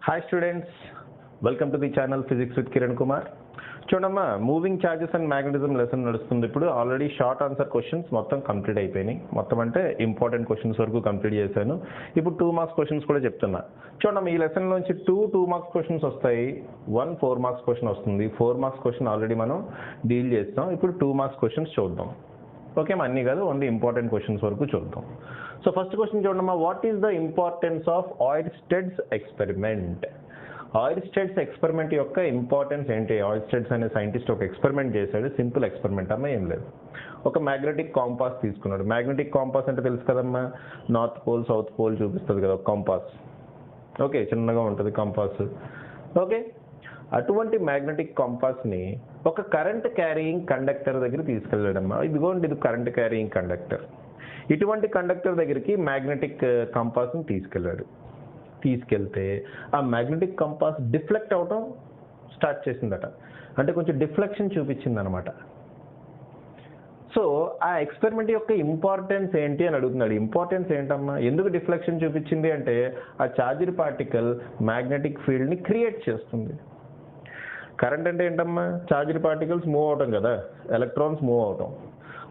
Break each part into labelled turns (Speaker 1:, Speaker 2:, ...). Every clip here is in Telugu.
Speaker 1: Hi students, welcome to the channel Physics with Kiran Kumar. చూడమ్మా moving charges and magnetism lesson నడుస్తుంది. ఇప్పుడు ఆల్రెడీ షార్ట్ ఆన్సర్ క్వశ్చన్స్ మొత్తం కంప్లీట్ అయిపోయినాయి. మొత్తం అంటే ఇంపార్టెంట్ క్వశ్చన్స్ వరకు కంప్లీట్ చేశాను. ఇప్పుడు 2 మార్క్స్ క్వశ్చన్స్ కూడా చెప్తున్నా. చూడమ్మా ఈ లెసన్ నుంచి 2 మార్క్స్ క్వశ్చన్స్ వస్తాయి, 1 4 మార్క్స్ క్వశ్చన్ వస్తుంది. 4 మార్క్స్ క్వశ్చన్ ఆల్రెడీ మనం డీల్ చేస్తాం. ఇప్పుడు 2 మార్క్స్ క్వశ్చన్స్ చూద్దాం. ఓకే, అన్నీ కాదు, ఓన్లీ ఇంపార్టెంట్ క్వశ్చన్స్ వరకు చూద్దాం. సో ఫస్ట్ క్వశ్చన్ చూడమ్మా, what is the importance of Oersted's experiment? Oersted's experiment యొక్క ఇంపార్టెన్స్ ఏంటి? ఆయిర్స్టెడ్స్ అనే సైంటిస్ట్ ఒక ఎక్స్పెరిమెంట్ చేశాడు. సింపుల్ ఎక్స్పెరిమెంట్ అమ్మా, ఏం లేదు. ఒక మ్యాగ్నెటిక్ కాంపాస్ తీసుకున్నాడు. మ్యాగ్నెటిక్ కాంపాస్ అంటే తెలుసు కదమ్మా, నార్త్ పోల్ సౌత్ పోల్ చూపిస్తుంది కదా కాంపాస్. ఓకే, చిన్నగా ఉంటుంది కాంపాస్. ఓకే, అటువంటి మ్యాగ్నెటిక్ కాంపాస్ని ఒక కరెంట్ క్యారీయింగ్ కండక్టర్ దగ్గర తీసుకెళ్ళాడమ్మా. ఇదిగోండి, ఇది కరెంట్ క్యారీయింగ్ కండక్టర్. ఇటువంటి కండక్టర్ దగ్గరికి మ్యాగ్నెటిక్ కంపాస్ని తీసుకెళ్తే ఆ మ్యాగ్నెటిక్ కంపాస్ డిఫ్లెక్ట్ అవటం స్టార్ట్ చేసిందట. అంటే కొంచెం డిఫ్లెక్షన్ చూపించింది అనమాట. సో ఆ ఎక్స్పెరిమెంట్ యొక్క ఇంపార్టెన్స్ ఏంటి అని అడుగుతున్నాడు. ఇంపార్టెన్స్ ఏంటమ్మా, ఎందుకు డిఫ్లెక్షన్ చూపించింది అంటే ఆ ఛార్జ్డ్ పార్టికల్ మ్యాగ్నెటిక్ ఫీల్డ్ని క్రియేట్ చేస్తుంది. కరెంట్ అంటే ఏంటమ్మా, ఛార్జ్డ్ పార్టికల్స్ మూవ్ అవటం కదా, ఎలక్ట్రాన్స్ మూవ్ అవటం.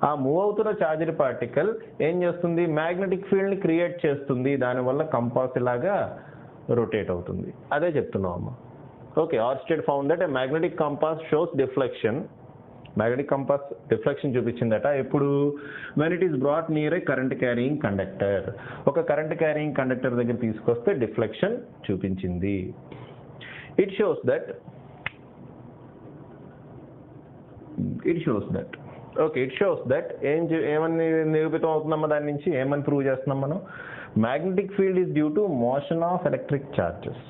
Speaker 1: ఆ మూవ్ అవుతున్న ఛార్జ్డ్ పార్టికల్ ఏం చేస్తుంది, మ్యాగ్నెటిక్ ఫీల్డ్ని క్రియేట్ చేస్తుంది. దానివల్ల కంపాస్ ఇలాగా రొటేట్ అవుతుంది. అదే చెప్తున్నాం అమ్మా. Okay, Oersted found that a magnetic compass shows deflection. Magnetic compass deflection చూపించిందట. ఎప్పుడు? When it is brought near a current carrying conductor. ఒక కరెంట్ క్యారీయింగ్ కండక్టర్ దగ్గర తీసుకొస్తే డిఫ్లెక్షన్ చూపించింది. It shows that okay, it shows that ఏమని నిరూపితం అవుతుందమ్మా, దాని నుంచి ఏమని ప్రూవ్ చేస్తున్నాం మనం? Magnetic field is due to motion of electric charges.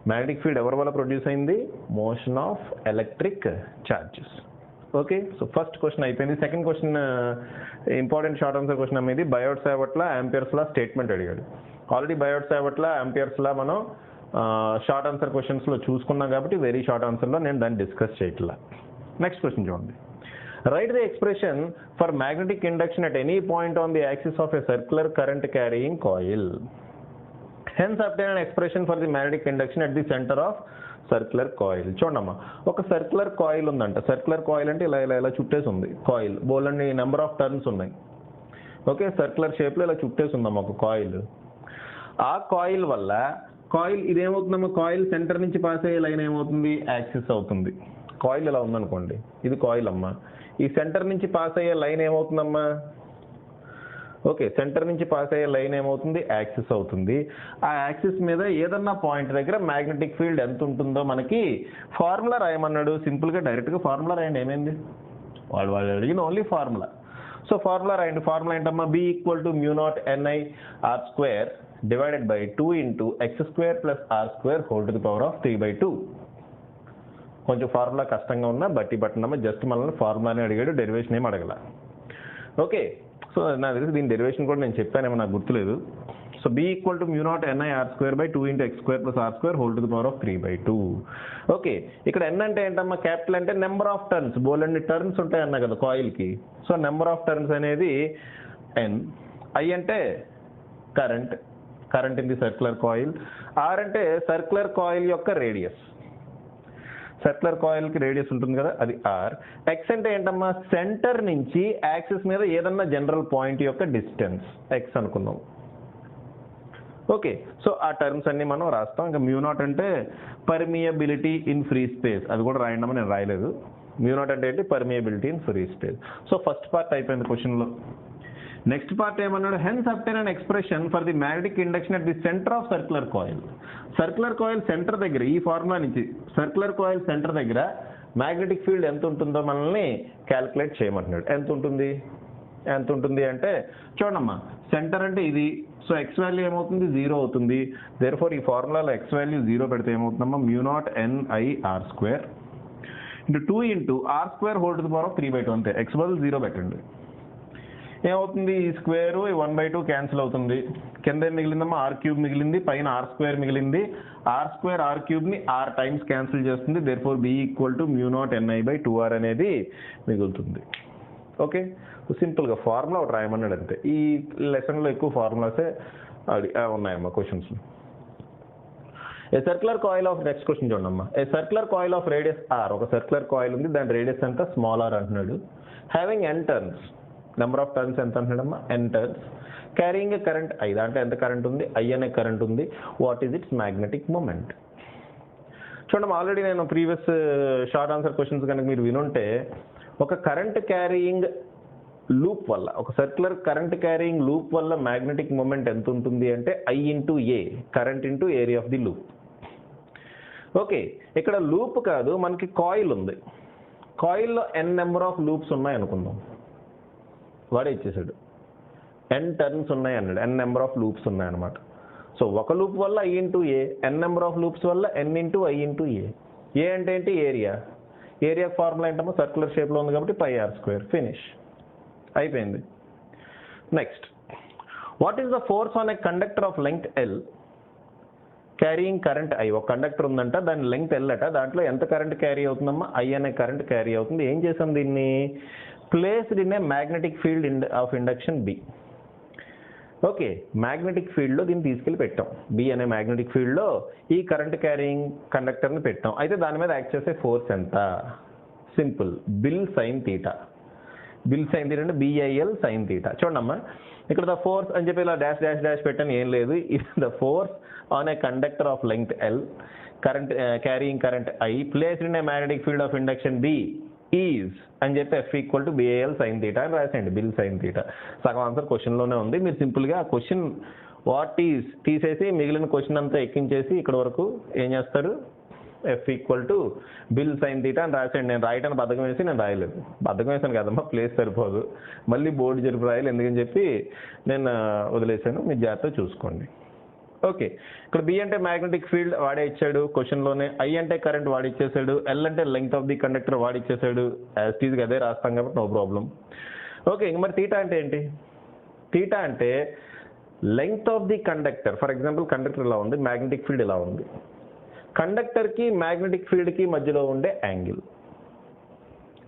Speaker 1: Magnetic field ఎవరి వల్ల ప్రొడ్యూస్ అయింది? Motion of electric charges. Okay, so first question అయిపోయింది. Second question important short answer question అనేది బయోట్ సావర్ట్లా ఆంపియర్స్ లా స్టేట్మెంట్ అడిగాడు. ఆల్రెడీ బయోట్ సావర్ట్లా ఆంపియర్స్ లా మనం షార్ట్ ఆన్సర్ క్వశ్చన్స్లో చూసుకున్నాం కాబట్టి వెరీ షార్ట్ ఆన్సర్లో నేను దాన్ని డిస్కస్ చేయట్లా. నెక్స్ట్ క్వశ్చన్ చూడండి. Write the expression for magnetic induction at any point on the axis of a circular current carrying coil. Hence obtain an expression for the magnetic induction at the center of circular coil. చూడమ్మా, ఒక సర్క్యులర్ కాయిల్ ఉందంట. సర్క్యులర్ కాయిల్ అంటే ఇలా ఇలా ఇలా చుట్టేసి ఉంది coil. Bold number of turns ఉన్నాయి. ఓకే, సర్క్యులర్ షేప్లో ఇలా చుట్టేసి ఉందమ్మా ఒక కాయిల్. ఆ కాయిల్ వల్ల ఇదేమవుతుందమ్మా, కాయిల్ సెంటర్ నుంచి పాస్ అయ్యే లైన్ ఏమవుతుంది? యాక్సిస్ అవుతుంది. కాయిల్ ఇలా ఉందనుకోండి, ఇది కాయిల్ అమ్మా. ఈ సెంటర్ నుంచి పాస్ అయ్యే లైన్ ఏమవుతుందమ్మా? ఓకే, సెంటర్ నుంచి పాస్ అయ్యే లైన్ ఏమవుతుంది? యాక్సిస్ అవుతుంది. ఆ యాక్సిస్ మీద ఏదన్నా పాయింట్ దగ్గర మ్యాగ్నెటిక్ ఫీల్డ్ ఎంత ఉంటుందో మనకి ఫార్ములా రాయమన్నాడు. సింపుల్గా డైరెక్ట్గా ఫార్ములా రాయండి. ఏమైంది? వాళ్ళు అడిగిన ఓన్లీ ఫార్ములా. సో ఫార్ములా రాయండి. ఫార్ములా ఏంటమ్మా? B = μ0 NI R² divided by 2 × x² + r² whole to the power of 3/2. కొంచెం ఫార్ములా కష్టంగా ఉన్నా బట్టి పట్టినమ్మా. జస్ట్ మనల్ని ఫార్ములానే అడిగాడు, డెరివేషన్ ఏం అడగల. ఓకే, సో నాకు తెలిసి దీని డెరివేషన్ కూడా నేను చెప్పానేమో, నాకు గుర్తులేదు. So B = μ0 NI R² by 2 × x² + r² whole to the power of 3/2. Okay, ఇక్కడ N అంటే ఏంటమ్మా? క్యాపిటల్ అంటే నెంబర్ ఆఫ్ టర్న్స్. బోలెన్ని టర్న్స్ ఉంటాయి అన్నా కదా కాయిల్కి. సో నెంబర్ ఆఫ్ టర్న్స్ అనేది N. I అంటే current in the circular coil. R అంటే సర్క్యులర్ కాయిల్ యొక్క రేడియస్. సర్క్యులర్ కాయిల్కి రేడియస్ ఉంటుంది కదా, అది R. X అంటే ఏంటమ్మా? సెంటర్ నుంచి యాక్సిస్ మీద ఏదన్నా జనరల్ పాయింట్ యొక్క డిస్టెన్స్ X అనుకుందాం. ఓకే, సో ఆ టర్మ్స్ అన్ని మనం రాస్తాం. ఇంకా μ0 అంటే పర్మియబిలిటీ ఇన్ ఫ్రీ స్పేస్. అది కూడా రాయండి, నేను రాయలేదు. μ0 అంటే ఏంటి? Permeability in free space. So first part అయిపోయింది క్వశ్చన్లో. నెక్స్ట్ పార్ట్ ఏమన్నాడు? Hence obtain an expression for the magnetic induction at the centre of circular coil. Circular coil centre దగ్గర, ఈ ఫార్ములా నుంచి సర్క్యులర్ కాయిల్ సెంటర్ దగ్గర మ్యాగ్నెటిక్ ఫీల్డ్ ఎంత ఉంటుందో మనల్ని క్యాలిక్యులేట్ చేయమంటున్నాడు. ఎంత ఉంటుంది అంటే చూడమ్మా, సెంటర్ అంటే ఇది. సో ఎక్స్ వాల్యూ ఏమవుతుంది? 0 అవుతుంది. దేర్ఫోర్ ఈ ఫార్ములాలో ఎక్స్ వాల్యూ 0 పెడితే ఏమవుతుందమ్మా? μ0 NI R² × 2 × r² whole to the power of 3/2. అంతే, ఎక్స్ బదులు 0 పెట్టండి. ఏమవుతుంది? ఈ స్క్వేర్ 1/2 క్యాన్సిల్ అవుతుంది. కింద ఏం మిగిలిందమ్మా? R³ మిగిలింది, పైన R² మిగిలింది. R²/R³ R టైమ్స్ క్యాన్సిల్ చేస్తుంది. దేర్ఫోర్ B = μ0 NI/2R అనేది మిగులుతుంది. ఓకే, సింపుల్గా ఫార్ములా ఒకటి రాయమన్నాడు అంతే. ఈ లెసన్లో ఎక్కువ ఫార్ములాసే ఉన్నాయమ్మా questions. A circular coil of, next question చూడమ్మా, a circular coil of radius R, ఒక సర్క్యులర్ కాయిల్ ఉంది, దాని రేడియస్ ఎంత, స్మాల్ ఆర్ అంటున్నాడు. Having n turns, number of turns ఎంత అంటున్నాడమ్మా, n turns. Carrying a current I, దాంట్లో ఎంత కరెంట్ ఉంది, I అనే కరెంట్ ఉంది. What is its magnetic moment? చూడమ్మా, ఆల్రెడీ నేను ప్రీవియస్ షార్ట్ ఆన్సర్ క్వశ్చన్స్ కనుక మీరు వినుంటే, ఒక కరెంట్ క్యారీయింగ్ లూప్ వల్ల, ఒక సర్క్యులర్ కరెంట్ క్యారీయింగ్ లూప్ వల్ల మ్యాగ్నెటిక్ మూమెంట్ ఎంత ఉంటుంది అంటే I into A, current into area of the loop. Okay, ఇక్కడ లూప్ కాదు, మనకి కాయిల్ ఉంది. కాయిల్లో n నెంబర్ ఆఫ్ లూప్స్ ఉన్నాయి అనుకుందాం, వాడే ఇచ్చేసాడు. n టర్న్స్ ఉన్నాయి అన్నాడు, n నెంబర్ ఆఫ్ లూప్స్ ఉన్నాయి అనమాట. సో ఒక లూప్ వల్ల I into A, n number of loops వల్ల n ఇంటూ I ఇంటూ ఏ. ఏ అంటే ఏంటి, ఏరియా. ఏరియా ఫార్ములా ఏంటమ్మా, సర్క్యులర్ షేప్లో ఉంది కాబట్టి πr². ఫినిష్, అయిపోయింది. Next, what is the force on a conductor of length L carrying current I? ఒక కండక్టర్ ఉందంట, దాని లెంగ్త్ L అట, దాంట్లో ఎంత కరెంట్ క్యారీ అవుతుందమ్మా, I అనే కరెంట్ క్యారీ అవుతుంది. ఏం చేసాం దీన్ని, placed in a magnetic field of induction B. Okay, magnetic ఫీల్డ్లో దీన్ని తీసుకెళ్ళి పెట్టాం. B అనే మ్యాగ్నెటిక్ ఫీల్డ్లో ఈ కరెంట్ క్యారీయింగ్ కండక్టర్ని పెట్టాం. అయితే దాని మీద యాక్ట్ చేసే ఫోర్స్ ఎంత? Simple, bill sine theta. Bill sine theta అంటే BIL సైన్ తీటా. చూడమ్మా, ఇక్కడ ద ఫోర్స్ అని చెప్పి ఇలా డాష్ డాష్ డాష్ పెట్టని ఏం లేదు. The force on a conductor of length L, current carrying current I, placed in a magnetic field of induction B is అని చెప్పి F equal to BIL sine theta అని రాసేయండి. BIL sine theta. సగం ఆన్సర్ క్వశ్చన్లోనే ఉంది. మీరు సింపుల్గా ఆ క్వశ్చన్ వాట్ ఈజ్ తీసేసి మిగిలిన క్వశ్చన్ అంతా ఎక్కించేసి ఇక్కడ వరకు ఏం చేస్తారు, F equal to bill sine theta అని రాసేయండి. నేను రాయటానికి బద్ధకం వేసి నేను రాయలేదు. బద్ధకం వేసాను కదమ్మా, ప్లేస్ సరిపోదు, మళ్ళీ బోర్డు జరిపి రాయాలి ఎందుకని చెప్పి నేను వదిలేసాను. మీరు జాగ్రత్తగా చూసుకోండి. ఓకే, ఇక్కడ B అంటే మ్యాగ్నెటిక్ ఫీల్డ్ వాడే ఇచ్చాడు క్వశ్చన్లోనే. I అంటే కరెంట్ వాడి ఇచ్చేసాడు. L అంటే లెంగ్త్ ఆఫ్ ది కండక్టర్ వాడి ఇచ్చేసాడు. యాజ్ టీజ్గా అదే రాస్తాం కాబట్టి నో ప్రాబ్లం. ఓకే, ఇంక మరి తీటా అంటే ఏంటి? తీటా అంటే length of the conductor. For example conductor ఇలా ఉంది, మ్యాగ్నెటిక్ ఫీల్డ్ ఇలా ఉంది. కండక్టర్కి మ్యాగ్నెటిక్ ఫీల్డ్కి మధ్యలో ఉండే యాంగిల్.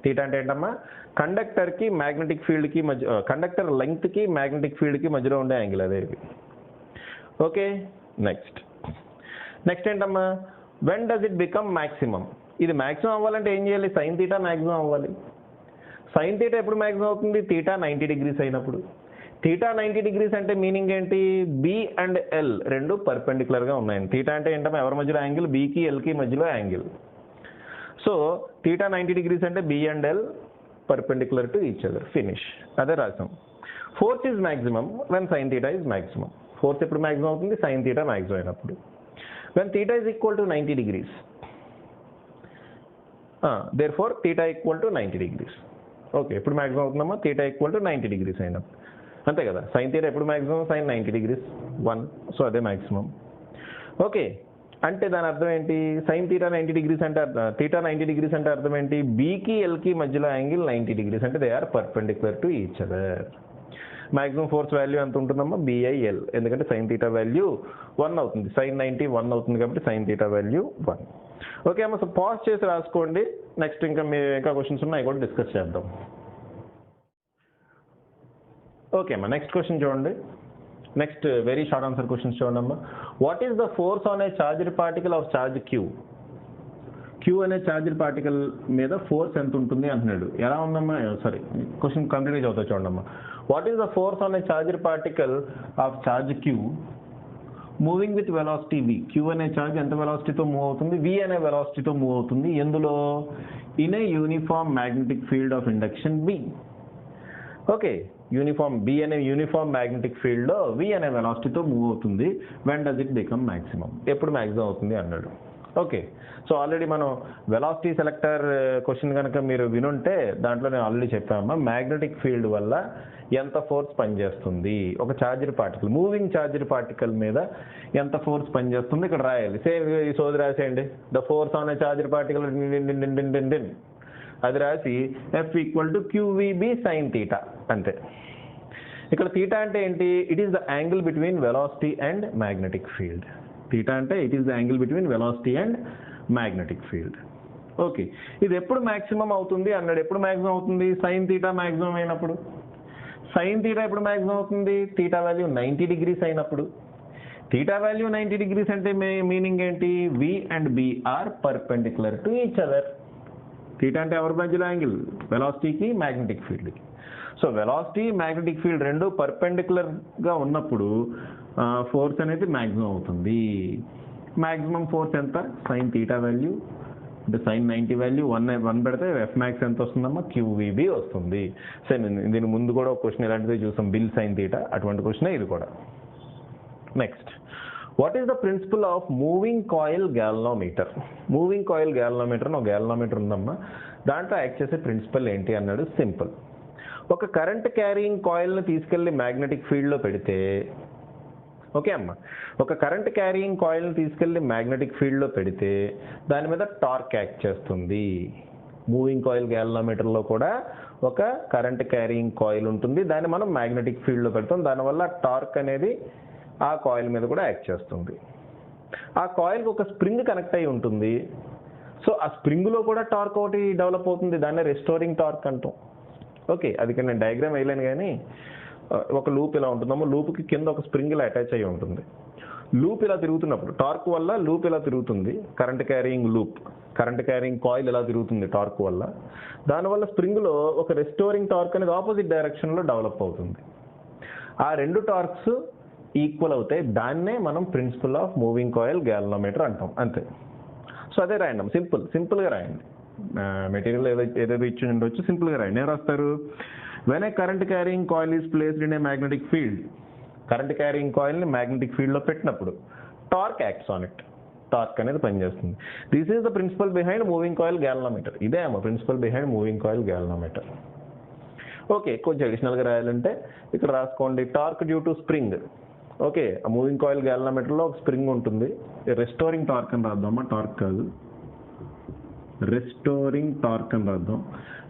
Speaker 1: తీటా అంటే ఏంటమ్మా, కండక్టర్కి మ్యాగ్నెటిక్ ఫీల్డ్కి మధ్య, కండక్టర్ లెంగ్త్కి మ్యాగ్నెటిక్ ఫీల్డ్కి మధ్యలో ఉండే యాంగిల్ అదే ఇది. ఓకే, నెక్స్ట్ ఏంటమ్మా, when does it become maximum? ఇది మ్యాక్సిమం అవ్వాలంటే ఏం చేయాలి, సైన్ తీటా మ్యాక్సిమం అవ్వాలి. సైన్ తీటా ఎప్పుడు మ్యాక్సిమం అవుతుంది, తీటా 90 degrees అయినప్పుడు. తీటా 90 degrees అంటే మీనింగ్ ఏంటి, B అండ్ L రెండు పర్పెండిక్యులర్గా ఉన్నాయండి. తీటా అంటే ఏంటమ్మా, ఎవరి మధ్యలో యాంగిల్, Bకి Lకి మధ్యలో యాంగిల్. సో తీటా 90 degrees అంటే B and L perpendicular to each other. Finish, అదే రాసాం. Force is maximum when sine theta is maximum. Force ఎప్పుడు మ్యాక్సిమం అవుతుంది, సైన్ తీటా మ్యాక్సిమం అయినప్పుడు. When theta is equal to 90 degrees, therefore theta equal to 90 degrees. Okay, ఎప్పుడు మ్యాక్సిమం అవుతుందమ్మా, తీటా ఈక్వల్ టు 90 degrees అయినప్పుడు. అంతే కదా, సైన్ తీటా ఎప్పుడు మ్యాక్సిమం, సైన్ 90 degrees 1. సో అదే మ్యాక్సిమం. ఓకే, అంటే దాని అర్థం ఏంటి, సైన్ తీటా 90 degrees అంటే తీటా 90 degrees అంటే అర్థం ఏంటి, Bకి Lకి మధ్యలో యాంగిల్ 90 degrees అంటే they are perpendicular to each other. Maximum force value ఎంత ఉంటుందమ్మా, BIL. ఎందుకంటే సైన్ తీటా వాల్యూ 1 అవుతుంది, సైన్ 90 1 అవుతుంది కాబట్టి సైన్ తీటా వాల్యూ 1. ఓకే అమ్మ, సో పాజ్ చేసి రాసుకోండి. నెక్స్ట్ ఇంకా క్వశ్చన్స్ ఉన్నాయి కూడా డిస్కస్ చేద్దాం. ఓకే అమ్మా, నెక్స్ట్ క్వశ్చన్ చూడండి. Next very short answer questions చూడండి అమ్మా. What is the force on a charged particle of charge Q? Q అనే చార్జ్డ్ పార్టికల్ మీద ఫోర్స్ ఎంత ఉంటుంది అంటున్నాడు. ఎలా ఉందమ్మా, సారీ క్వశ్చన్ కంప్లీట్గా చదువుతా చూడండి అమ్మా. What is the force on a charged particle of charge Q moving with velocity V? Q అనే చార్జ్ ఎంత వెలాసిటీతో మూవ్ అవుతుంది, V అనే వెలాసిటీతో మూవ్ అవుతుంది. ఎందులో, in a uniform magnetic field of induction B. Okay, uniform B అనే యూనిఫామ్ మ్యాగ్నెటిక్ ఫీల్డ్లో V అనే వెలాసిటీతో మూవ్ అవుతుంది. When does it become maximum? ఎప్పుడు మ్యాక్సిమం అవుతుంది అన్నాడు. ఓకే, సో ఆల్రెడీ మనం వెలాసిటీ సెలెక్టర్ క్వశ్చన్ కనుక మీరు వినుంటే దాంట్లో నేను ఆల్రెడీ చెప్పామమ్మా, మ్యాగ్నెటిక్ ఫీల్డ్ వల్ల ఎంత ఫోర్స్ పనిచేస్తుంది, ఒక charged particle, moving charged particle మీద ఎంత ఫోర్స్ పనిచేస్తుంది ఇక్కడ రాయాలి. సేమ్ ఈ సోది రాసేయండి, the force on a charged particle అది రాసి F equal to QVB sine theta అంతే. ఇక్కడ తీటా అంటే ఏంటి, it is the angle between velocity and magnetic field. Theta అంటే it is the angle between velocity and magnetic field. Okay, ఇది ఎప్పుడు మ్యాక్సిమం అవుతుంది అన్నాడు. ఎప్పుడు మ్యాక్సిమం అవుతుంది, సైన్ తీటా మ్యాక్సిమం అయినప్పుడు. సైన్ తీటా ఎప్పుడు మ్యాక్సిమం అవుతుంది, తీటా వాల్యూ 90 degrees అయినప్పుడు. థీటా వాల్యూ 90 degrees అంటే మీనింగ్ ఏంటి? V and B are perpendicular to each other. Theta అంటే ఎవరి మధ్యలో యాంగిల్? వెలాసిటీకి మ్యాగ్నెటిక్ ఫీల్డ్కి. సో వెలాసిటీ మ్యాగ్నెటిక్ ఫీల్డ్ రెండు పర్పెండిక్యులర్గా ఉన్నప్పుడు ఫోర్స్ అనేది మ్యాక్సిమం అవుతుంది. మ్యాక్సిమం ఫోర్స్ ఎంత? సైన్ థీటా వాల్యూ అంటే సైన్ 90 వాల్యూ 1 పెడితే ఎఫ్ మ్యాక్స్ ఎంత వస్తుందమ్మా? క్యూవీబీ వస్తుంది. సరే, దీని ముందు కూడా ఒక క్వశ్చన్ ఇలాంటిది చూసాం, బిల్ సైన్ థీటా, అటువంటి క్వశ్చన్ ఇది కూడా. Next, what is the principle of moving coil galvanometer? Moving coil galvanometer అని ఒక గ్యాలనోమీటర్ ఉందమ్మా, దాంట్లో యాక్ట్ చేసే ప్రిన్సిపల్ ఏంటి అన్నాడు. సింపుల్. ఒక కరెంట్ క్యారియింగ్ కాయిల్ని తీసుకెళ్ళి మ్యాగ్నెటిక్ ఫీల్డ్లో పెడితే, ఓకే అమ్మ, ఒక కరెంట్ క్యారియింగ్ కాయిల్ని తీసుకెళ్ళి మ్యాగ్నెటిక్ ఫీల్డ్లో పెడితే దాని మీద టార్క్ యాక్ట్ చేస్తుంది. మూవింగ్ కాయిల్ గ్యాలనోమీటర్లో కూడా ఒక కరెంట్ క్యారియింగ్ కాయిల్ ఉంటుంది, దాన్ని మనం మ్యాగ్నెటిక్ ఫీల్డ్లో పెడతాం, దానివల్ల టార్క్ అనేది ఆ కాయిల్ మీద కూడా యాక్ట్ చేస్తుంది. ఆ కాయిల్కి ఒక స్ప్రింగ్ కనెక్ట్ అయి ఉంటుంది. సో ఆ స్ప్రింగ్లో కూడా టార్క్ ఒకటి డెవలప్ అవుతుంది, దాన్ని రెస్టోరింగ్ టార్క్ అంటాం. ఓకే, అది ఇక్కడ నేను డయాగ్రామ్ వేయలేను, కానీ ఒక లూప్ ఇలా ఉంటుందమ్మా, లూప్కి కింద ఒక స్ప్రింగ్ ఇలా అటాచ్ అయ్యి ఉంటుంది. లూప్ ఇలా తిరుగుతున్నప్పుడు టార్క్ వల్ల లూప్ ఇలా తిరుగుతుంది, current carrying loop, current carrying coil ఇలా తిరుగుతుంది టార్క్ వల్ల. దానివల్ల స్ప్రింగ్లో ఒక రెస్టోరింగ్ టార్క్ అనేది ఆపోజిట్ డైరెక్షన్లో డెవలప్ అవుతుంది. ఆ రెండు టార్క్స్ ఈక్వల్ అవుతాయి, దాన్నే మనం principle of moving coil galvanometer అంటాం. అంతే. సో అదే రాయండి, సింపుల్గా రాయండి. మెటీరియల్ ఏదేదో ఇచ్చి ఉండొచ్చు, సింపుల్గా రాయండి. ఏం రాస్తారు? When a current carrying coil is placed in a magnetic field, current carrying కాయిల్ని మ్యాగ్నెటిక్ ఫీల్డ్లో పెట్టినప్పుడు torque acts on it, torque అనేది పనిచేస్తుంది. This is the principle behind moving coil galvanometer. ఇదే అమ్మ principle behind moving coil galvanometer. Okay, కొంచెం అడిషనల్గా రాయాలంటే ఇక్కడ రాసుకోండి, torque due to spring. Okay, ఆ మూవింగ్ కాయిల్ గ్యాలనోమీటర్లో ఒక స్ప్రింగ్ ఉంటుంది, రెస్టోరింగ్ టార్క్ అని రాద్దామా, టార్క్ కాదు, రెస్టోరింగ్ టార్క్ అని రాద్దాం.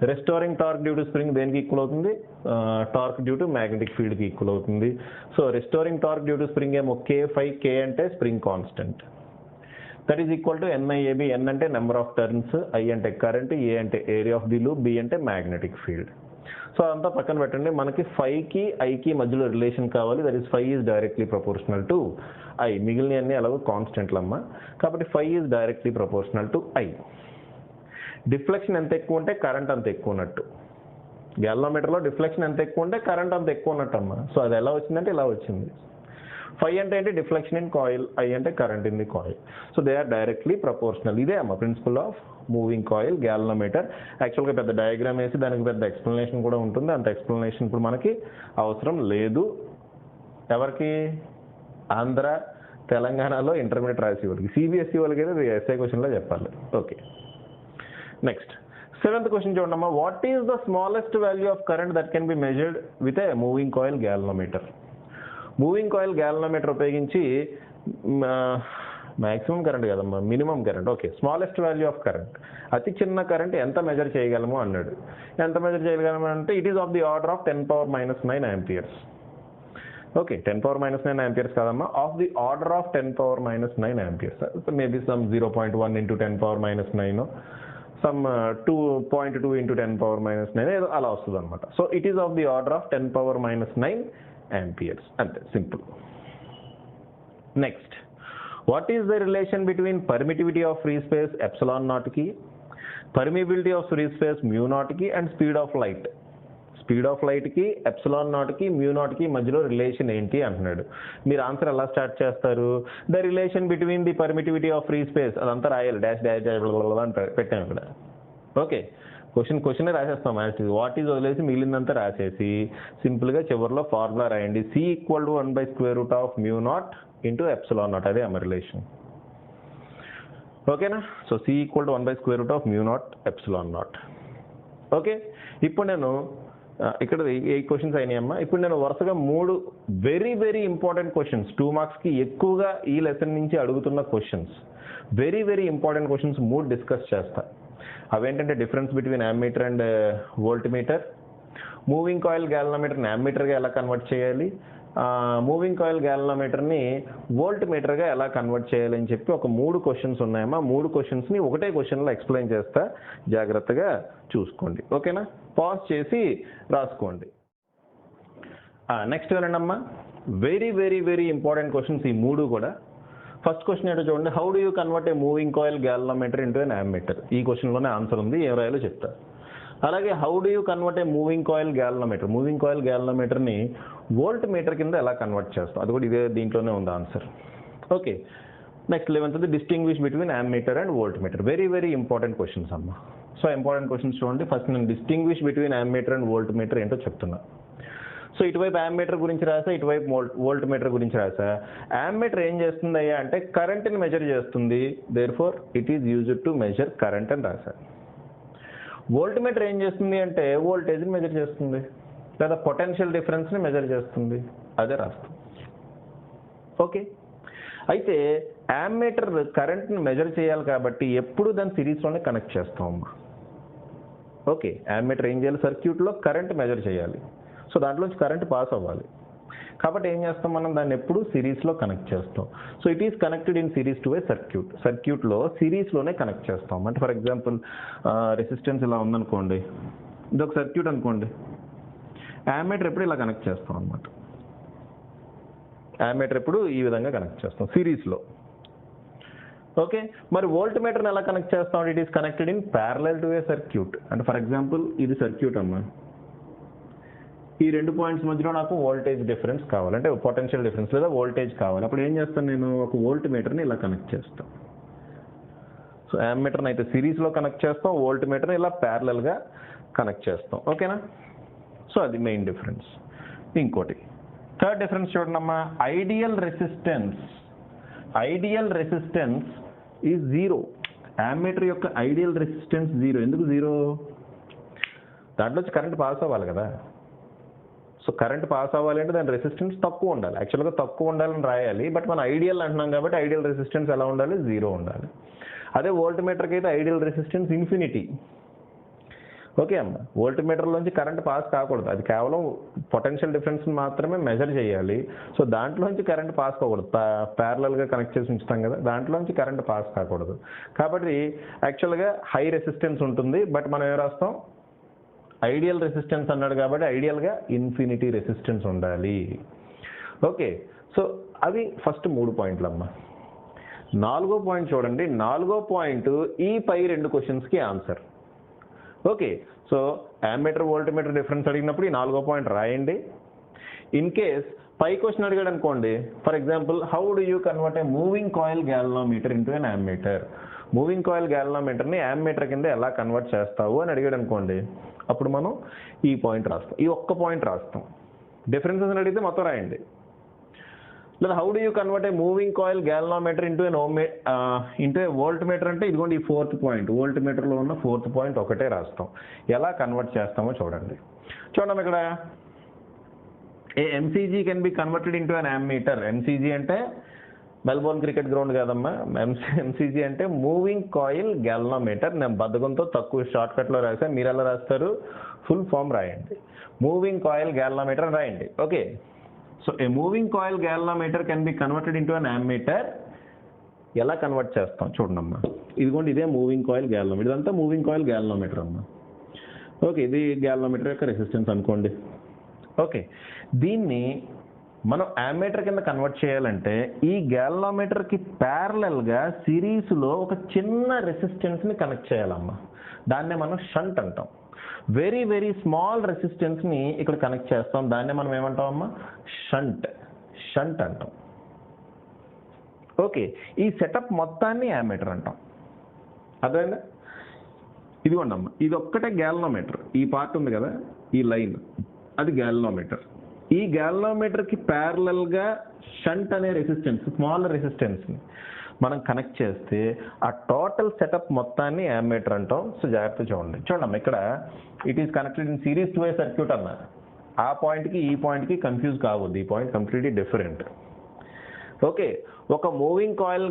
Speaker 1: Restoring torque due to spring దేనికి ఈక్వల్ అవుతుంది? టార్క్ డ్యూ టు మ్యాగ్నెటిక్ ఫీల్డ్కి ఈక్వల్ అవుతుంది. So restoring torque due to spring ఏమో K5, K అంటే spring constant, that is equal to NIAB. N అంటే నెంబర్ ఆఫ్ టర్న్స్, I అంటే కరెంట్, A అంటే area of the loop, B అంటే మ్యాగ్నెటిక్ ఫీల్డ్. సో అదంతా పక్కన పెట్టండి. మనకి ఫైకి ఐకి మధ్యలో రిలేషన్ కావాలి, that is phi is directly proportional to I. మిగిలిన అన్ని అలాగో కాన్స్టెంట్లు అమ్మ, కాబట్టి phi is directly proportional to I. Deflection ఎంత ఎక్కువ ఉంటే కరెంట్ అంత ఎక్కువ ఉన్నట్టు. గ్యాలనోమీటర్లో డిఫ్లెక్షన్ ఎంత ఎక్కువ ఉంటే కరెంట్ అంత ఎక్కువ ఉన్నట్టు అమ్మ. సో అది ఎలా వచ్చిందంటే ఇలా వచ్చింది. ఫై అంటే ఏంటి? డిఫ్లెక్షన్ ఇన్ కాయిల్, I అంటే current in the coil. So they are directly proportional. ఇదే అమ్మ principle of moving coil galvanometer. యాక్చువల్గా పెద్ద డయాగ్రామ్ వేసి దానికి పెద్ద ఎక్స్ప్లెనేషన్ కూడా ఉంటుంది, అంత ఎక్స్ప్లెనేషన్ ఇప్పుడు మనకి అవసరం లేదు. ఎవరికి? ఆంధ్ర తెలంగాణలో ఇంటర్మీడియట్ రాసి వాళ్ళకి, CBSE వాళ్ళకి అయితే ఎస్ఐ క్వశ్చన్లో చెప్పాలి. ఓకే, నెక్స్ట్ 7th క్వశ్చన్ చూడమ్మా. What is the smallest value of current that can be measured with a moving coil galvanometer? Moving coil galvanometer ఉపయోగించి మ్యాక్సిమం కరెంట్ కదమ్మా, minimum current. Okay, smallest value of current, అతి చిన్న కరెంట్ ఎంత మెజర్ చేయగలము అన్నాడు. ఎంత మెజర్ చేయగలము అంటే it is of the order of 10⁻⁹ amperes. Okay, 10⁻⁹ amperes కాదమ్మా, of the order of 10⁻⁹ amperes. Maybe some 0.1 into 10⁻⁹, some 2.2 into 10⁻⁹ ఏదో అలా వస్తుంది అనమాట. So it is of the order of 10⁻⁹ amperes. అంతే, simple. Next, what is the relation between permittivity of free space ε0 కి, పర్మిబిలిటీ ఆఫ్ ఫ్రీ స్పేస్ μ0 కి, and speed of light? Speed of లైట్కి ε0కి μ0కి మధ్యలో రిలేషన్ ఏంటి అంటున్నాడు. మీరు ఆన్సర్ ఎలా స్టార్ట్ చేస్తారు? The relation between the permittivity of free space, అదంతా రాయాలి, డాష్ డాష్ అని పెట్టాం ఇక్కడ. ఓకే, క్వశ్చన్ రాసేస్తాం. వాట్ ఈజ్ వదిలేసి మిగిలిందంతా రాసేసి సింపుల్గా చివరిలో ఫార్ములా రాయండి, C = 1/√μ0 into ε0. అదే అమ్మ రిలేషన్. ఓకేనా? So C = 1/√μ0 ε0. ఓకే, ఇప్పుడు నేను ఇక్కడ 8 క్వశ్చన్స్ అయినాయమ్మా. ఇప్పుడు నేను వరుసగా 3 వెరీ వెరీ ఇంపార్టెంట్ క్వశ్చన్స్, 2 మార్క్స్కి ఎక్కువగా ఈ లెసన్ నుంచి అడుగుతున్న questions, very very important questions 3 discuss చేస్తా. అవేంటంటే difference between ammeter and voltmeter, moving coil గ్యాలనోమీటర్ని యామ్మీటర్గా ఎలా కన్వర్ట్ చేయాలి, మూవింగ్ కాయిల్ గ్యాలనోమీటర్ని వోల్ట్ మీటర్గా ఎలా కన్వర్ట్ చేయాలని చెప్పి ఒక 3 క్వశ్చన్స్ ఉన్నాయమ్మా. 3 క్వశ్చన్స్ని ఒకటే క్వశ్చన్లో ఎక్స్ప్లెయిన్ చేస్తా, జాగ్రత్తగా చూసుకోండి. ఓకేనా? పాజ్ చేసి రాసుకోండి. నెక్స్ట్ వినండమ్మా. Very very very important questions ఈ మూడు కూడా. ఫస్ట్ క్వశ్చన్ ఏంటో చూడండి, how do you convert a moving coil galvanometer into an ammeter. ఈ క్వశ్చన్లోనే ఆన్సర్ ఉంది, ఏం రాయాలో చెప్తా. అలాగే how do you convert a moving coil galvanometer, moving coil గ్యాలనోమీటర్ని వోల్ట్ మీటర్ కింద ఎలా కన్వర్ట్ చేస్తాం, అది కూడా ఇదే దీంట్లోనే ఉంది answer. Okay, next 11th distinguish between ammeter and voltmeter. Very very important questions అమ్మ. సో ఇంపార్టెంట్ క్వశ్చన్స్ చూడండి. ఫస్ట్ నేను distinguish between ammeter and volt meter ఏంటో చెప్తున్నా. సో ఇటువైపు యామ్మీటర్ గురించి రాసా, ఇటువైపు వోల్ట్ మీటర్ గురించి రాసా. యామ్మీటర్ ఏం చేస్తుంది అయ్యా అంటే కరెంట్ని మెజర్ చేస్తుంది, therefore it is used to measure current అని రాసా. వోల్ట్ మీటర్ ఏం చేస్తుంది అంటే వోల్టేజ్ని మెజర్ చేస్తుంది, లేదా పొటెన్షియల్ డిఫరెన్స్ని మెజర్ చేస్తుంది, అదే రాస్తాం. ఓకే, అయితే యామ్మీటర్ కరెంట్ని మెజర్ చేయాలి కాబట్టి ఎప్పుడు దాన్ని సిరీస్లోనే కనెక్ట్ చేస్తాం అమ్మా. ఓకే, యామ్మీటర్ ఏం చేయాలి, సర్క్యూట్లో కరెంట్ మెజర్ చేయాలి, సో దాంట్లోంచి కరెంట్ పాస్ అవ్వాలి. కాబట్టి ఏం చేస్తాం మనం, దాన్ని ఎప్పుడు సిరీస్లో కనెక్ట్ చేస్తాం. So it is connected in series to A circuit. సర్క్యూట్లో సిరీస్లోనే కనెక్ట్ చేస్తాం. అంటే ఫర్ ఎగ్జాంపుల్ రెసిస్టెన్స్ ఇలా ఉందనుకోండి, ఇది ఒక సర్క్యూట్ అనుకోండి, యామ్మీటర్ ఎప్పుడు ఇలా కనెక్ట్ చేస్తాం అనమాట. యామ్మీటర్ ఎప్పుడు ఈ విధంగా కనెక్ట్ చేస్తాం సిరీస్లో. ఓకే, మరి వోల్ట్ మీటర్ని ఎలా కనెక్ట్ చేస్తాం, it is connected in parallel to A circuit. అంటే ఫర్ ఎగ్జాంపుల్ ఇది సర్క్యూట్ అమ్మా, ఈ రెండు పాయింట్స్ మధ్యలో నాకు వోల్టేజ్ డిఫరెన్స్ కావాలి, అంటే పొటెన్షియల్ డిఫరెన్స్ లేదా వోల్టేజ్ కావాలి. అప్పుడు ఏం చేస్తాను, నేను ఒక వోల్ట్ మీటర్ని ఇలా కనెక్ట్ చేస్తాను. సో యామ్మీటర్ని అయితే సిరీస్లో కనెక్ట్ చేస్తాం, వోల్ట్ మీటర్ని ఇలా ప్యారలల్గా కనెక్ట్ చేస్తాం. ఓకేనా, సో అది మెయిన్ డిఫరెన్స్. ఇంకోటి థర్డ్ డిఫరెన్స్ చూడండమ్మా, ideal resistance is zero. Ammeter యొక్క ఐడియల్ రెసిస్టెన్స్ జీరో. ఎందుకు జీరో, దాంట్లో కరెంట్ పాస్ అవ్వాలి కదా. సో కరెంట్ పాస్ అవ్వాలి అంటే దాని రెసిస్టెన్స్ తక్కువ ఉండాలి, యాక్చువల్గా తక్కువ ఉండాలని రాయాలి, బట్ మనం ఐడియల్ అంటున్నాం కాబట్టి ఐడియల్ రెసిస్టెన్స్ ఎలా ఉండాలి, జీరో ఉండాలి. అదే వోల్ట్ మీటర్కి అయితే ఐడియల్ రెసిస్టెన్స్ ఇన్ఫినిటీ. ఓకే అమ్మ, వోల్ట్ మీటర్లోంచి కరెంట్ పాస్ కాకూడదు, అది కేవలం పొటెన్షియల్ డిఫరెన్స్ మాత్రమే మెజర్ చేయాలి. సో దాంట్లోంచి కరెంట్ పాస్ కాకూడదు, ప్యారలల్గా కనెక్ట్ చేసి ఉంచుతాం కదా, దాంట్లోంచి కరెంట్ పాస్ కాకూడదు. కాబట్టి యాక్చువల్గా హై రెసిస్టెన్స్ ఉంటుంది, బట్ మనం ఏం రాస్తాం, ఐడియల్ రెసిస్టెన్స్ అన్నాడు కాబట్టి ఐడియల్గా ఇన్ఫినిటీ రెసిస్టెన్స్ ఉండాలి. ఓకే, సో అవి ఫస్ట్ 3 పాయింట్లు అమ్మా. 4వ పాయింట్ చూడండి, 4వ పాయింట్ ఈ పై 2 క్వశ్చన్స్కి answer. Okay, so ammeter volt meter difference అడిగినప్పుడు ఈ 4వ పాయింట్ రాయండి. ఇన్ కేస్ పై క్వశ్చన్ అడిగాడు అనుకోండి, for example how do you convert a moving coil galvanometer into an ammeter. Moving coil గ్యాలనోమీటర్ని యామ్మీటర్ కింద ఎలా కన్వర్ట్ చేస్తావు అని అడిగాడు అనుకోండి, అప్పుడు మనం ఈ పాయింట్ రాస్తాం, ఈ ఒక్క పాయింట్ రాస్తాం. డిఫరెన్సెస్ అడిగితే మొత్తం రాయండి. లేదా how do you convert a moving coil galvanometer into A volt meter అంటే ఇదిగోండి ఈ 4th పాయింట్, వోల్ట్ మీటర్లో ఉన్న 4th పాయింట్ ఒకటే రాస్తాం. ఎలా కన్వర్ట్ చేస్తామో చూడండి. చూడండి ఇక్కడ a MCG can be converted into an ammeter. MCG అంటే మెల్బోర్న్ క్రికెట్ గ్రౌండ్ కాదమ్మా, ఎంసీజీ అంటే మూవింగ్ కాయిల్ గ్యాలనోమీటర్. నేను బద్ధకంతో తక్కువ షార్ట్ కట్లో రాసా, మీరు ఎలా రాస్తారు, ఫుల్ ఫామ్ రాయండి, మూవింగ్ కాయిల్ గ్యాలనోమీటర్ రాయండి. Okay, so a moving coil galvanometer can be converted into an ammeter. ఎలా కన్వర్ట్ చేస్తాం చూడండి అమ్మా, ఇదిగోండి ఇదే మూవింగ్ కాయిల్ గ్యాలనోమీటర్, ఇదంతా మూవింగ్ కాయిల్ గ్యాలనోమీటర్ అమ్మా. ఓకే, ఇది గ్యాలనోమీటర్ యొక్క రెసిస్టెన్స్ అనుకోండి. ఓకే, దీన్ని మనం యామ్మీటర్ కింద కన్వర్ట్ చేయాలంటే ఈ గ్యాలనోమీటర్కి ప్యారలల్గా సిరీస్లో ఒక చిన్న రెసిస్టెన్స్ని కనెక్ట్ చేయాలమ్మా. దాన్నే మనం షంట్ అంటాం. వెరీ వెరీ స్మాల్ రెసిస్టెన్స్ని ఇక్కడ కనెక్ట్ చేస్తాం, దాన్నే మనం ఏమంటాం అమ్మా, షంట్ అంటాం. ఓకే, ఈ సెటప్ మొత్తాన్ని యామ్మీటర్ అంటాం. అర్థమైందా, ఇదిగోండి అమ్మ, ఇది ఒక్కటే గ్యాలనోమీటర్, ఈ పార్ట్ ఉంది కదా ఈ లైన్, అది గ్యాలనోమీటర్. ఈ గ్యాలనోమీటర్కి ప్యారలల్గా షంట్ అనే రెసిస్టెన్స్, స్మాల్ రెసిస్టెన్స్ని మనం కనెక్ట్ చేస్తే ఆ టోటల్ సెటప్ మొత్తాన్ని యామ్మీటర్ అంటాం. సో జాగ్రత్త చూడండి ఇక్కడ it is connected in series to A circuit అన్న, ఆ పాయింట్కి ఈ పాయింట్కి కన్ఫ్యూజ్ కావద్దు, ఈ పాయింట్ కంప్లీట్లీ డిఫరెంట్. ఓకే, ఒక మూవింగ్ కాయిల్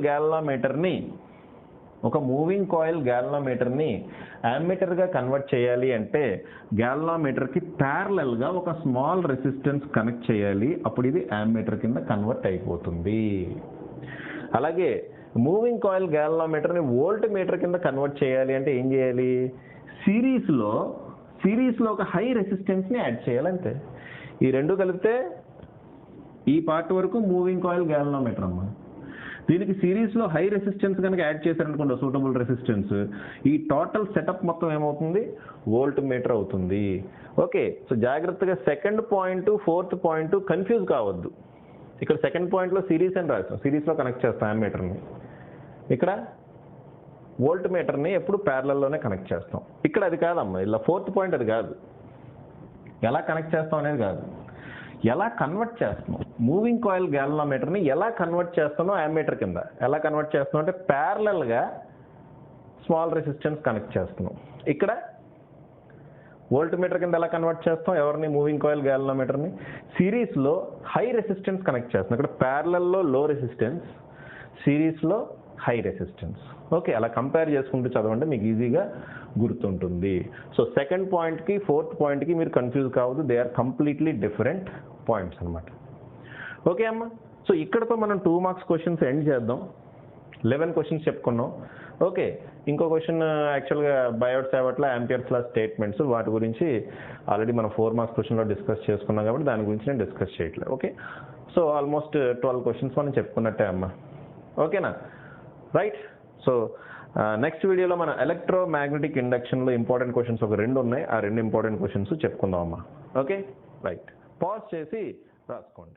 Speaker 1: గ్యాలనోమీటర్ని యామ్మీటర్గా కన్వర్ట్ చేయాలి అంటే గ్యాలనోమీటర్కి ప్యారలల్గా ఒక స్మాల్ రెసిస్టెన్స్ కనెక్ట్ చేయాలి, అప్పుడు ఇది యామ్మీటర్ కింద కన్వర్ట్ అయిపోతుంది. అలాగే మూవింగ్ కాయిల్ గ్యాలనోమీటర్ని వోల్ట్ మీటర్ కింద కన్వర్ట్ చేయాలి అంటే ఏం చేయాలి, సిరీస్లో ఒక హై రెసిస్టెన్స్ని యాడ్ చేయాలి అంతే. ఈ రెండు కలిపితే ఈ పార్ట్ వరకు మూవింగ్ కాయిల్ గ్యాలనోమీటర్ అమ్మా. దీనికి సిరీస్లో హై రెసిస్టెన్స్ కనుక యాడ్ చేశారనుకోండి, సూటబుల్ రెసిస్టెన్స్, ఈ టోటల్ సెటప్ మొత్తం ఏమవుతుంది, వోల్ట్ మీటర్ అవుతుంది. ఓకే, సో జాగ్రత్తగా second point fourth point confuse కావద్దు. ఇక్కడ సెకండ్ పాయింట్లో సిరీస్ అని రాస్తాం, సిరీస్లో కనెక్ట్ చేస్తాం అమ్మీటర్ని. ఇక్కడ వోల్ట్ మీటర్ని ఎప్పుడు ప్యారలల్లోనే కనెక్ట్ చేస్తాం. ఇక్కడ అది కాదమ్మా, ఇలా ఫోర్త్ పాయింట్ అది కాదు. ఎలా కనెక్ట్ చేస్తాం అనేది కాదు, ఎలా కన్వర్ట్ చేస్తున్నాం. మూవింగ్ కాయిల్ గ్యాలనోమీటర్ని ఎలా కన్వర్ట్ చేస్తున్నాం అమ్మీటర్ కింద. ఎలా కన్వర్ట్ చేస్తున్నాం అంటే ప్యారలల్గా స్మాల్ రెసిస్టెన్స్ కనెక్ట్ చేస్తున్నాం. ఇక్కడ వోల్ట్ మీటర్ కింద ఎలా కన్వర్ట్ చేస్తాం ఎవరిని, మూవింగ్ కాయిల్ గ్యాలనోమీటర్ని. సిరీస్లో హై రెసిస్టెన్స్ కనెక్ట్ చేస్తున్నాం. ఇక్కడ ప్యారలల్లో లో రెసిస్టెన్స్, సిరీస్లో హై రెసిస్టెన్స్. ఓకే, అలా కంపేర్ చేసుకుంటూ చదవండి, మీకు ఈజీగా గుర్తుంటుంది. సో సెకండ్ పాయింట్కి ఫోర్త్ పాయింట్కి మీరు కన్ఫ్యూజ్ కావద్దు, they are completely different points అనమాట. ఓకే అమ్మా, సో ఇక్కడతో మనం 2 మార్క్స్ క్వశ్చన్స్ ఎండ్ చేద్దాం. 11 క్వశ్చన్స్ చెప్పుకున్నాం. ఓకే, ఇంకో క్వశ్చన్ యాక్చువల్గా బయోట్ సేవట్ల యాంపియర్స్ లా స్టేట్మెంట్స్, వాటి గురించి ఆల్రెడీ మనం 4 మార్క్స్ క్వశ్చన్లో డిస్కస్ చేసుకున్నాం కాబట్టి దాని గురించి నేను డిస్కస్ చేయట్లేదు. ఓకే, సో ఆల్మోస్ట్ 12 క్వశ్చన్స్ మనం చెప్పుకున్నట్టే అమ్మా. ఓకేనా, రైట్. సో నెక్స్ట్ వీడియోలో మన ఎలక్ట్రోమాగ్నెటిక్ ఇండక్షన్లో ఇంపార్టెంట్ క్వశ్చన్స్ ఒక 2 ఉన్నాయి, ఆ 2 ఇంపార్టెంట్ క్వశ్చన్స్ చెప్పుకుందాం అమ్మా. Okay, right. పాజ్ చేసి రాసుకోండి.